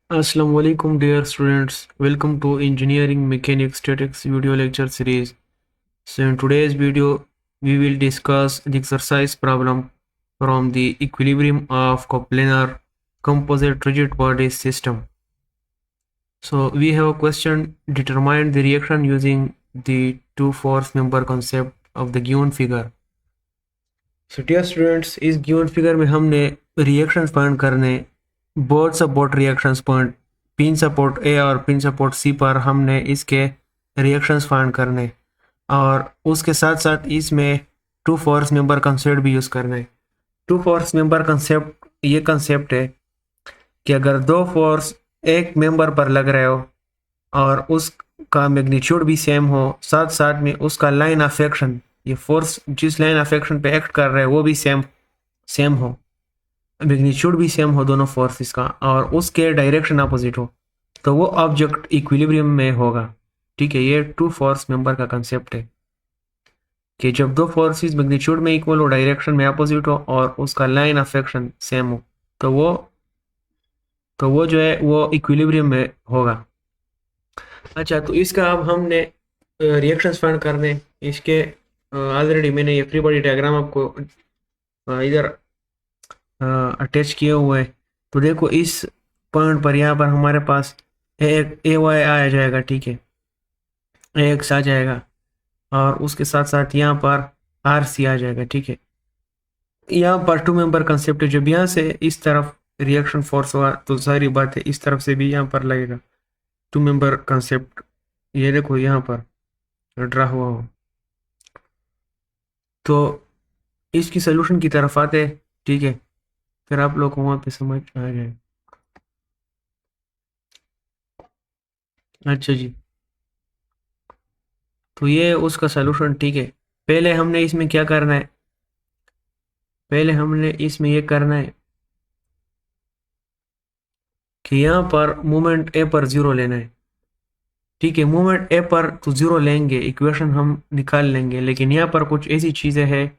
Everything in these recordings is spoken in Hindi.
Assalamu alaikum dear students. Welcome to Engineering Mechanics Statics video lecture series. So in today's video we will discuss the exercise problem from the equilibrium of coplanar composite rigid body system. So we have a question: determine the reaction using the two force member concept of the given figure. So dear students, इस given figure में हमने reactions find करने both support reactions point pin support A और पिन सपोर्ट सी पर हमने इसके रिएक्शंस फाइंड करने और उसके साथ साथ इसमें टू फोर्स मेंबर कंसेप्ट भी यूज़ करना है। टू फोर्स मेंबर कंसेप्ट ये कंसेप्ट है कि अगर दो फोर्स एक मेंबर पर लग रहे हो और उसका मैग्नीट्यूड भी सेम हो, साथ साथ में उसका लाइन ऑफ एक्शन, ये फोर्स जिस लाइन ऑफ एक्शन पे एक्ट कर रहे हैं वो भी सेम हो, मैग्नीट्यूड भी सेम हो दोनों फोर्सेस का और उसके डायरेक्शन अपोजिट हो, तो वो ऑब्जेक्ट इक्विलिब्रियम में होगा। ठीक है, ये टू फोर्स मेंबर का कंसेप्ट है कि जब दो फोर्सेस मैग्नीट्यूड में इक्वल हो, डायरेक्शन में अपोजिट हो और उसका लाइन ऑफ एक्शन सेम हो, तो वो जो है वो इक्विलिब्रियम में होगा। अच्छा, तो इसका अब हमने रिएक्शंस फाइंड करने, इसके ऑलरेडी मैंने ये फ्री बॉडी डायग्राम आपको इधर अटैच किए हुए हैं। तो देखो इस पॉइंट पर यहाँ पर हमारे पास ए वाई आ जाएगा, ठीक है, ए एक्स आ जाएगा और उसके साथ साथ यहाँ पर आर सी आ जाएगा। ठीक है, यहाँ पर टू मेंबर कंसेप्ट है, जब यहाँ से इस तरफ रिएक्शन फोर्स हुआ तो सारी बात है इस तरफ से भी यहाँ पर लगेगा टू मेंबर कंसेप्ट। ये देखो यहाँ पर ड्रा हुआ हो, तो इसकी सोल्यूशन की तरफ आते हैं। ठीक है, फिर आप लोग को वहाँ पे समझ आ जाए। अच्छा जी, तो ये उसका सोल्यूशन। ठीक है, पहले हमने इसमें क्या करना है, पहले हमने इसमें ये करना है कि यहाँ पर मोमेंट ए पर ज़ीरो लेना है। ठीक है, मोमेंट ए पर तो ज़ीरो लेंगे, इक्वेशन हम निकाल लेंगे, लेकिन यहाँ पर कुछ ऐसी चीज़ें हैं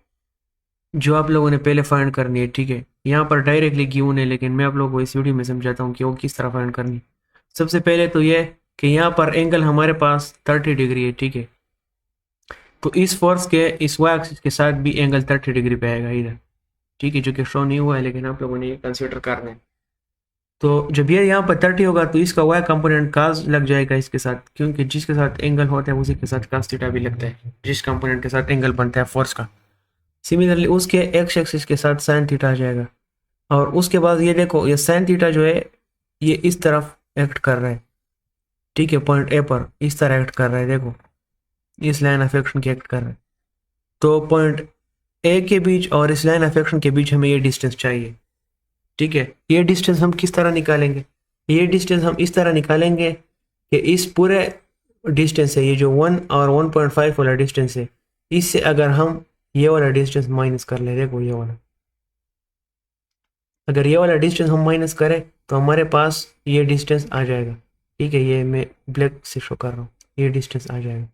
जो आप लोगों ने पहले फाइंड करनी है। ठीक है, यहाँ पर डायरेक्टली गिवन है, लेकिन मैं आप लोगों को इस वीडियो में समझाता हूँ कि वो किस तरह फाइंड करनी है। सबसे पहले तो ये कि यहाँ पर एंगल हमारे पास 30 डिग्री है। ठीक है, तो इस फोर्स के इस वाई एक्सिस के साथ भी एंगल 30 डिग्री पे आएगा इधर। ठीक है, जो कि शो नहीं हुआ है, लेकिन आप लोगों ने ये कंसिडर करना है। तो जब ये यहाँ पर 30 होगा तो इसका वाई कंपोनेंट काज लग जाएगा इसके साथ, क्योंकि जिसके साथ एंगल होता है उसी के साथ काज थीटा भी लगता है, जिस कंपोनेंट के साथ एंगल बनता है फोर्स का। सिमिलरली उसके एक्स एक्सिस के साथ साइन थीटा आ जाएगा और उसके बाद ये देखो ये साइन थीटा जो है ये इस तरफ एक्ट कर रहा है। ठीक है, पॉइंट ए पर इस तरह एक्ट कर रहा है, देखो इस लाइन ऑफ एक्शन की एक्ट कर रहा है। तो पॉइंट ए के बीच और इस लाइन ऑफ एक्शन के बीच हमें ये डिस्टेंस चाहिए। ठीक है, ये डिस्टेंस हम किस तरह निकालेंगे, ये डिस्टेंस हम इस तरह निकालेंगे कि इस पूरे डिस्टेंस है, ये जो 1 और 1.5 वाला डिस्टेंस है, इससे अगर हम ये वाला डिस्टेंस माइनस कर ले, देखो ये वाला, अगर ये वाला डिस्टेंस हम माइनस करें तो हमारे पास ये डिस्टेंस आ जाएगा। ठीक है, ये मैं ब्लैक से शो कर रहा हूँ, ये डिस्टेंस आ जाएगा।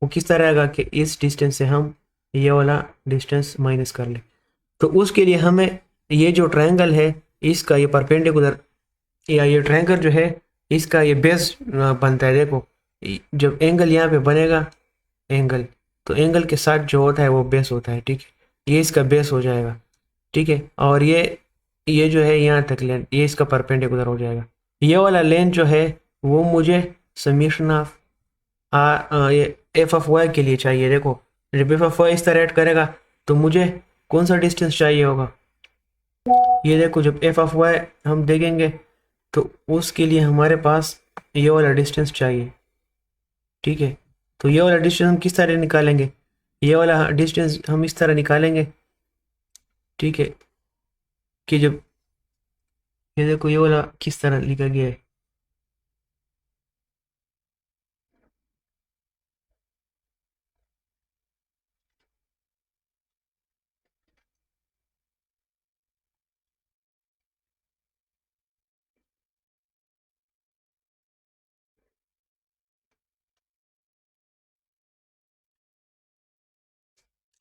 वो किस तरह आएगा कि इस डिस्टेंस से हम ये वाला डिस्टेंस माइनस कर ले। तो उसके लिए हमें ये जो ट्रायंगल है इसका ये परपेंडिकुलर, या ये ट्रायंगल जो है इसका ये बेस बनता है। देखो जब एंगल यहाँ पे बनेगा एंगल, तो एंगल के साथ जो होता है वो बेस होता है। ठीक है, ये इसका बेस हो जाएगा। ठीक है, और ये जो है यहाँ तक लेंथ, ये इसका परपेंडिकुलर हो जाएगा। ये वाला लेंथ जो है वो मुझे समीशन ऑफ ये एफ ऑफ वाई के लिए चाहिए। देखो जब एफ ऑफ वाई इस तरह ऐड करेगा तो मुझे कौन सा डिस्टेंस चाहिए होगा, ये देखो जब एफ ऑफ वाई हम देखेंगे तो उसके लिए हमारे पास ये वाला डिस्टेंस चाहिए। ठीक है, तो ये वाला डिस्टेंस हम किस तरह निकालेंगे, ये वाला डिस्टेंस हम इस तरह निकालेंगे। ठीक है, कि जब ये देखो ये वाला किस तरह लिखा गया है,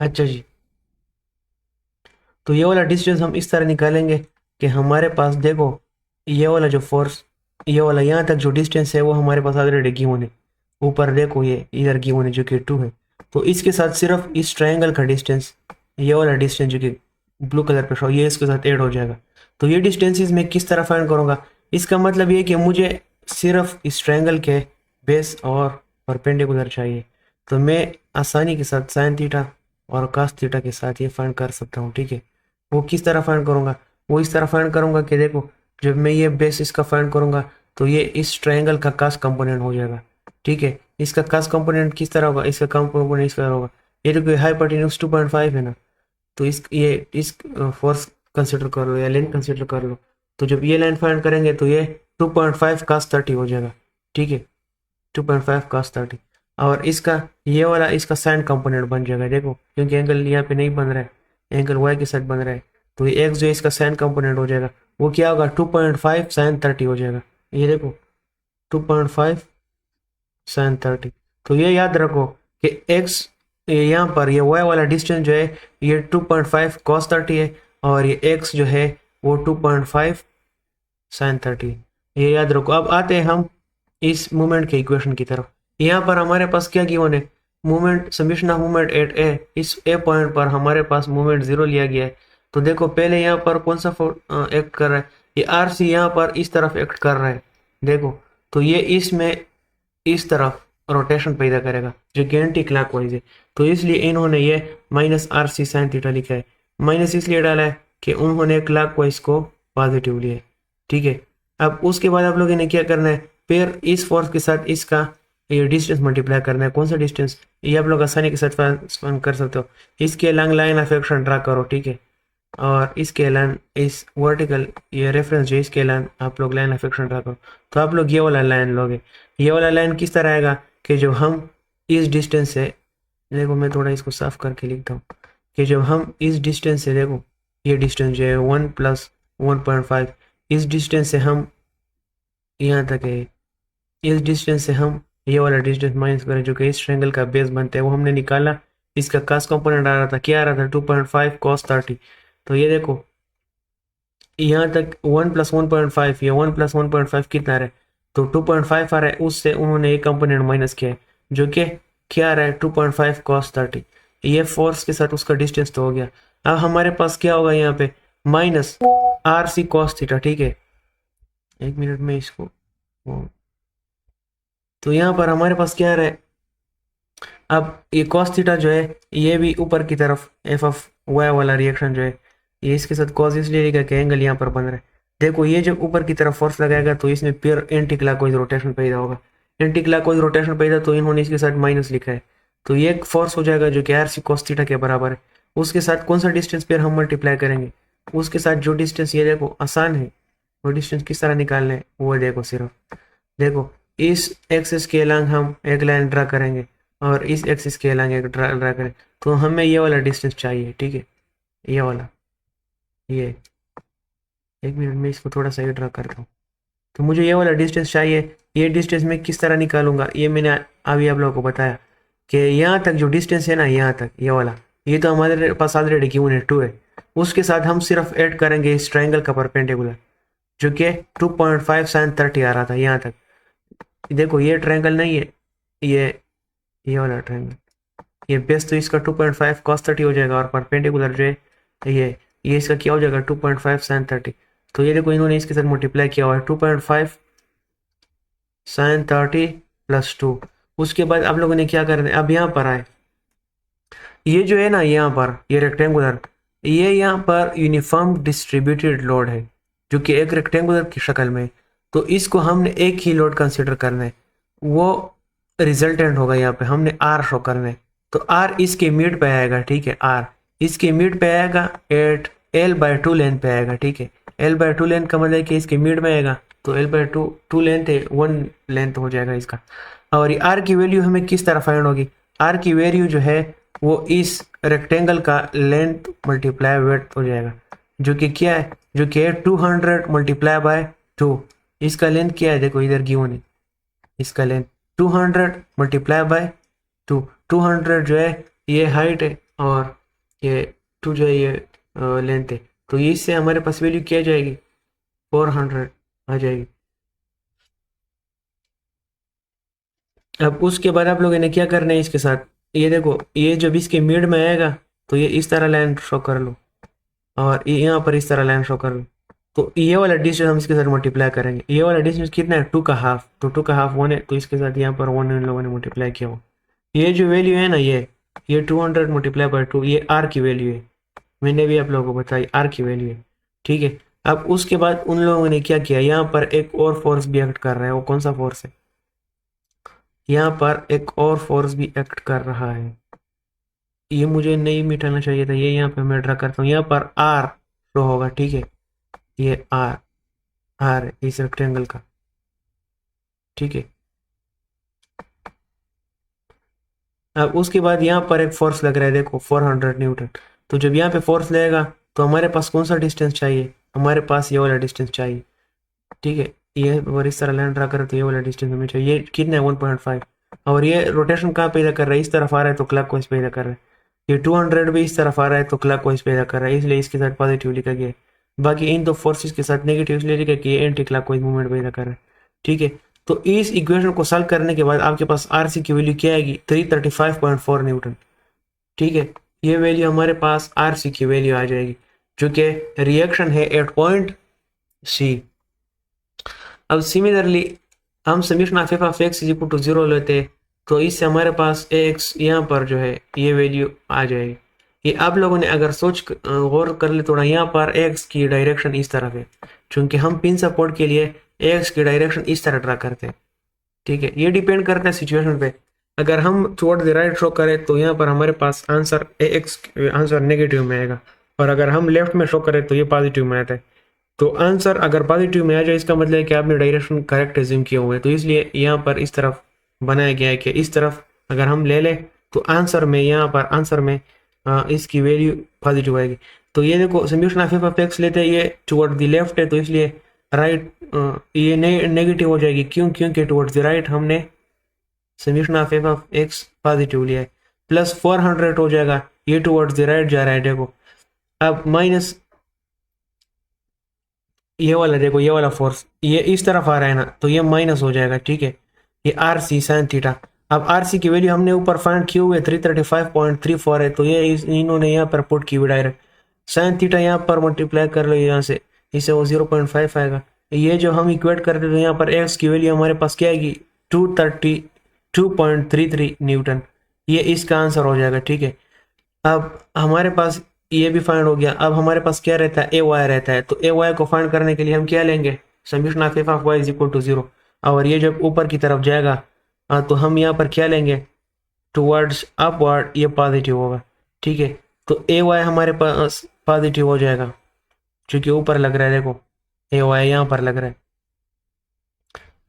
अच्छा जी, तो ये वाला डिस्टेंस हम इस तरह निकालेंगे कि हमारे पास देखो ये वाला जो फोर्स ये वाला यहाँ तक जो डिस्टेंस है वो हमारे पास ऑलरेडी गिवन है। ऊपर देखो ये इधर गिवन है जो कि 2 है। तो इसके साथ सिर्फ इस ट्रायंगल का डिस्टेंस, ये वाला डिस्टेंस जो कि ब्लू कलर पे शो, ये इसके साथ ऐड हो जाएगा। तो ये डिस्टेंसेस मैं किस तरह फाइंड करूँगा? इसका मतलब ये कि मुझे सिर्फ इस ट्रायंगल के बेस और परपेंडिकुलर चाहिए। तो मैं आसानी के साथ साइन थीटा और कास थीटा के साथ ये फाइंड कर सकता हूँ, ठीक है। वो किस तरह फाइंड करूँगा? वो इस तरह फाइंड करूँगा कि देखो, जब मैं ये बेस इसका फाइंड करूँगा तो ये इस ट्रायंगल का कास कंपोनेंट हो जाएगा, ठीक है। इसका कास कंपोनेंट किस तरह होगा? इसका कंपोनेंट इस तरह होगा। ये देखो हाइपोटेन्यूज 2.5 है ना, तो इस फोर्स कंसिडर कर लो या लेंथ कंसिडर कर लो। तो जब ये लाइन फाइंड करेंगे तो ये 2.5 cos 30 हो जाएगा, ठीक है। 2.5 cos 30 और इसका ये वाला इसका साइन कंपोनेंट बन जाएगा। देखो क्योंकि एंगल यहाँ पे नहीं बन रहा है, एंगल वाई के साथ बन रहा है, तो ये एक्स जो इसका साइन कंपोनेंट हो जाएगा वो क्या होगा? 2.5 sin 30 हो जाएगा। ये देखो 2.5 sin 30। तो ये याद रखो कि x यहाँ पर ये y वाला डिस्टेंस जो है ये 2.5 cos 30 है और ये x जो है वो 2.5 sin 30। ये याद रखो। अब आते हैं हम इस मोमेंट के इक्वेशन की तरफ। यहाँ पर हमारे पास क्या गिवन है? Moment, summation of moment at A. इस ए पॉइंट पर हमारे पास मोमेंट 0 लिया गया है। तो देखो पहले यहाँ पर कौन सा एक्ट कर रहा है? ये आर सी यहाँ पर इस तरफ एक्ट कर रहा है, देखो। तो ये इसमें इस तरफ रोटेशन पैदा करेगा जो कि एंटी क्लॉकवाइज है। तो इसलिए इन्होंने ये minus R C sine theta लिखा है। माइनस इसलिए डाला है कि उन्होंने क्लॉकवाइज को पॉजिटिव लिया है, ठीक है। अब उसके बाद आप लोगों ने क्या करना है? फिर इस फोर्स के साथ इसका ये डिस्टेंस मल्टीप्लाई करना है। कौन सा डिस्टेंस? ये आप लोग आसानी के साथ फाइंड कर सकते हो। इसके long line of action draw करो, ठीक है। और इसके लाइन इस वर्टिकल ये रेफरेंस जो इसके लाइन आप लोग लाइन ऑफ एक्शन ड्रा करो। तो आप लोग ये वाला लाइन लोगे। ये वाला लाइन किस तरह आएगा कि जब हम इस डिस्टेंस से, देखो मैं थोड़ा इसको साफ करके लिखता हूँ, कि जब हम इस डिस्टेंस से, देखो ये डिस्टेंस जो है 1 + 1.5, इस डिस्टेंस से हम यहाँ तक है, इस डिस्टेंस से हम ये वाला डिस्टेंस माइनस करें जो कि इस ट्रायंगल का बेस बनता है, वो हमने निकाला। इसका कास कंपोनेंट आ रहा था, क्या आ रहा था? 2.5 cos 30। तो ये देखो यहाँ तक 1 + 1.5, ये 1 + 1.5 कितना आ रहा है? तो 2.5 आ रहा है। उससे उन्होंने एक कंपोनेंट माइनस किया है जो कि क्या आ रहा है? 2.5 cos 30। ये फोर्स के साथ उसका डिस्टेंस तो हो गया। अब हमारे पास क्या होगा यहाँ पे? Minus R C cos theta, ठीक है। एक मिनट में इसको, तो यहाँ पर हमारे पास क्या आ रहा है? अब ये cos थीटा जो है ये भी ऊपर की तरफ एफ ऑफ वाई वाला रिएक्शन जो है ये इसके साथ cos इसलिए लिखा कि एंगल यहाँ पर बन रहा है। देखो ये जब ऊपर की तरफ फोर्स लगाएगा तो इसमें फिर एंटी क्लॉकवाइज रोटेशन पैदा होगा। एंटी क्लॉकवाइज रोटेशन पैदा, तो इन्होंने इसके साथ माइनस लिखा है। तो ये एक फोर्स हो जाएगा जो कि आर सी cos थीटा के बराबर है। उसके साथ कौन सा डिस्टेंस फिर हम मल्टीप्लाई करेंगे? उसके साथ जो डिस्टेंस, ये देखो आसान है, वो डिस्टेंस किस तरह निकालना है वो देखो। सिर्फ देखो इस एक्सिस के अलॉन्ग हम एक लाइन ड्रा करेंगे और इस एक्सिस के अलॉन्ग एक ड्रा करें। तो हमें ये वाला डिस्टेंस चाहिए, ठीक है। ये वाला, ये एक मिनट में इसको थोड़ा सा ये ड्रा करता हूँ। तो मुझे ये वाला डिस्टेंस चाहिए। ये डिस्टेंस मैं किस तरह निकालूंगा? ये मैंने अभी आप लोगों को बताया कि यहाँ तक जो डिस्टेंस है ना, यहाँ तक ये वाला, ये तो हमारे पास ऑलरेडी गिवन है 2 है। उसके साथ हम सिर्फ ऐड करेंगे इस ट्रायंगल का परपेंडिकुलर जो कि 2.5 sin 30 आ रहा था यहाँ तक। देखो ये ट्रायंगल नहीं है, ये वाला ट्रायंगल, ये बेस तो इसका 2.5 cos 30 हो जाएगा और परपेंडिकुलर जो है ये इसका क्या हो जाएगा? 2.5 sin 30। तो ये देखो इन्होंने इसके साथ मल्टीप्लाई किया हुआ है 2.5 sin 30 + 2। उसके बाद आप लोगों ने क्या करना है? अब यहाँ पर आए, ये जो है ना यहाँ पर ये रेक्टेंगुलर, ये यहाँ पर यूनिफॉर्म डिस्ट्रीब्यूटेड लोड है जो कि एक रेक्टेंगुलर की शक्ल में। तो इसको हमने एक ही लोड कंसिडर करना है, वो रिजल्टेंट होगा। यहाँ पे हमने आर शो करना है। तो आर इसके मिड पे आएगा, ठीक है। आर इसके मिड पे आएगा एट L/2 लेंथ पे आएगा, ठीक है। L/2 लेंथ का मतलब कि इसके मिड में आएगा, तो L/2 लेंथ है, 1 लेंथ हो जाएगा इसका। और ये आर की वैल्यू हमें किस तरह फाइंड होगी? आर की वैल्यू जो है वो इस रेक्टेंगल का लेंथ मल्टीप्लाई विड्थ हो जाएगा जो कि क्या है? जो कि 200 × 2। इसका लेंथ क्या है? देखो इधर गिवन है, इसका लेंथ 200 × 2। 200 जो है ये हाइट है और ये 2 जो है ये लेंथ है। तो इससे हमारे पास वैल्यू क्या आ जाएगी? 400 आ जाएगी। अब उसके बाद आप लोगों ने क्या करना है इसके साथ, ये देखो ये जब इसके मिड में आएगा तो ये इस तरह लाइन शो कर लो और ये यहाँ पर इस तरह लाइन शो कर लो। तो ये वाला डिस्टेंस हम इसके साथ मल्टीप्लाई करेंगे। ये वाला डिस्टेंस कितना है, 2 का हाफ, तो 2 का हाफ 1 है, तो इसके साथ यहाँ पर 1 इन लोगों ने मल्टीप्लाई किया हो। ये जो वैल्यू है ना, ये 200 मल्टीप्लाई बाई 2, ये आर की वैल्यू है। मैंने भी आप लोगों को बताई आर की वैल्यू है, ठीक है। अब उसके बाद उन लोगों ने क्या किया, यहाँ पर एक और फोर्स भी एक्ट कर रहा है। वो कौन सा फोर्स है, यहाँ पर एक और फोर्स भी एक्ट कर रहा है। ये मुझे नहीं मिटाना चाहिए था, ये यहाँ पे मैं ड्रा करता हूँ। यहाँ पर आर शो होगा, ठीक है। ये आर, आर इस रेक्टेंगल का, ठीक है। अब उसके बाद यहाँ पर एक फोर्स लग रहा है, देखो 400 न्यूटन। तो जब यहाँ पे फोर्स लगेगा तो हमारे पास कौन सा डिस्टेंस चाहिए, हमारे पास ये वाला डिस्टेंस चाहिए, ठीक है। ये और इस तरह लाइन ड्रा करें तो ये वाला डिस्टेंस हमें चाहिए। ये कितना है, 1.5। और ये रोटेशन कहाँ पैदा कर रहा है, इस तरफ आ रहा है तो क्लॉकवाइज पैदा कर रहा है। ये 200 भी इस तरफ आ रहा है तो क्लॉकवाइज पैदा कर रहा है, इसलिए इसके साथ पॉजिटिव लिखा गया है। बाकी इन दो फोर्सेस के साथ नेगेटिव इसलिए लिखा कि ये एंटी क्लॉकवाइज मूवमेंट पैदा कर रहा है, ठीक है। तो इस इक्वेशन को सॉल्व करने के बाद आपके पास आर सी की वैल्यू क्या आएगी, 335.4 न्यूटन, ठीक है। ये वैल्यू हमारे पास आर सी की वैल्यू आ जाएगी, जो कि रिएक्शन है एट पॉइंट सी। अब सिमिलरली हम summation of F of X is equal to 0 लेते हैं, तो इससे हमारे पास एक्स यहाँ पर जो है ये वैल्यू आ जाएगी। ये आप लोगों ने अगर गौर कर ले थोड़ा, यहाँ पर एक्स की डायरेक्शन इस तरफ है, क्योंकि हम पिन सपोर्ट के लिए एक्स की डायरेक्शन इस तरह ड्रा करते हैं, ठीक है। ये डिपेंड करता है सिचुएशन पे। अगर हम टुवर्ड द राइट शो करें तो यहाँ पर हमारे पास आंसर एक्स आंसर नेगेटिव में आएगा, और अगर हम लेफ्ट में शो करें तो ये पॉजिटिव में आता है। तो आंसर अगर पॉजिटिव में आ जाए इसका मतलब है कि आपने डायरेक्शन करेक्ट एज्यूम किए हुए हैं। तो इसलिए यहाँ पर इस तरफ बनाया गया है कि इस तरफ अगर हम ले लें तो आंसर में, यहाँ पर आंसर में इसकी वैल्यू पॉजिटिव आएगी। तो ये देखो summation of F of x लेते हैं, ये टुवर्ड द लेफ्ट है तो इसलिए राइट ये नेगेटिव हो जाएगी। क्यों, क्योंकि टुवर्ड्स द राइट हमने summation of F of x positive लिया है। प्लस 400 हो जाएगा, ये टुवर्ड्स द राइट जा रहा है, देखो। अब माइनस ये वाला, देखो ये वाला फोर्स ये इस तरफ आ रहा है ना, तो ये माइनस हो जाएगा, ठीक है। ये आर सी साइन थीटा। अब आर सी की वैल्यू हमने ऊपर फाइंड किए हुए 335.34 है, तो ये इन्होंने यहाँ पर पुट की हुई डायरेक्ट। साइन थीटा यहाँ पर मल्टीप्लाई कर लो यहाँ से, इससे वो 0.5 आएगा। ये जो हम इक्वेट करते तो यहाँ पर एक्स की वैल्यू हमारे पास क्या आएगी, 232.33 न्यूटन। ये इसका आंसर हो जाएगा, ठीक है। अब हमारे पास ये भी फाइंड हो गया। अब हमारे पास क्या रहता है, ए वाई रहता है। तो ए वाई को फाइंड करने के लिए हम क्या लेंगे, summation of F of Y is equal to 0। और ये जब ऊपर की तरफ जाएगा तो हम यहाँ पर क्या लेंगे, टुवर्ड्स अपवर्ड, ये पॉजिटिव होगा, ठीक है। तो ए वाई हमारे पास पॉजिटिव हो जाएगा, क्योंकि ऊपर लग रहा है, देखो ए वाई यहाँ पर लग रहा है,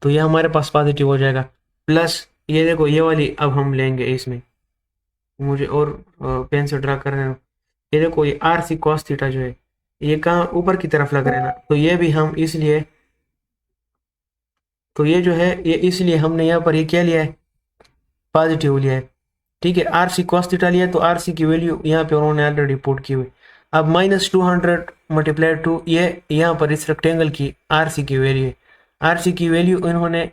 तो ये हमारे पास पॉजिटिव हो जाएगा। प्लस ये देखो ये वाली अब हम लेंगे, इसमें मुझे और पेन से ड्रा कर रहे हो। ये देखो ये आर सी कॉस थीटा जो है ये कहाँ ऊपर की तरफ लग रहा है ना, तो ये भी हम इसलिए, तो ये जो है ये इसलिए हमने यहाँ पर ये क्या लिया है, पॉजिटिव लिया है, ठीक है। आर सी कॉस थीटा लिया तो आर सी की वैल्यू यहाँ पे उन्होंने ऑलरेडी पुट की हुई। अब -200 मल्टीप्लाई टू ये यहाँ पर इस रेक्टेंगल की आर सी की वैल्यू है। आर सी की वैल्यू इन्होंने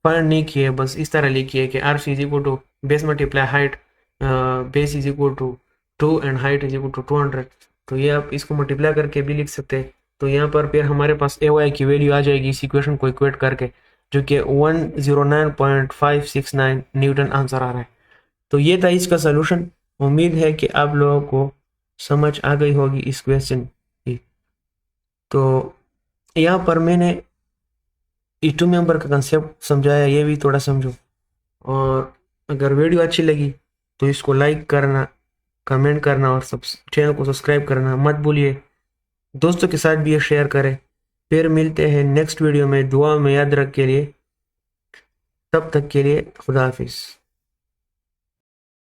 फाइंड नहीं की है, बस इस तरह लिखी है कि R C is equal to base multiply height, base is equal to 2 and height is equal to 200। तो ये आप इसको मल्टीप्लाई करके भी लिख सकते हैं। तो यहाँ पर फिर हमारे पास ए वाई की वैल्यू आ जाएगी इस इक्वेशन को इक्वेट करके, जो कि 109.569 न्यूटन आंसर आ रहा है। तो ये था इसका सोल्यूशन। उम्मीद है कि आप लोगों को समझ आ गई होगी इस क्वेश्चन की। तो यहाँ पर मैंने ई टू मेंबर का कंसेप्ट समझाया, ये भी थोड़ा समझो। और अगर वीडियो अच्छी लगी तो इसको लाइक करना, कमेंट करना और सब चैनल को सब्सक्राइब करना मत भूलिए। दोस्तों के साथ भी ये शेयर करें। फिर मिलते हैं नेक्स्ट वीडियो में, दुआ में याद रख के लिए। तब तक के लिए खुदा हाफिज़।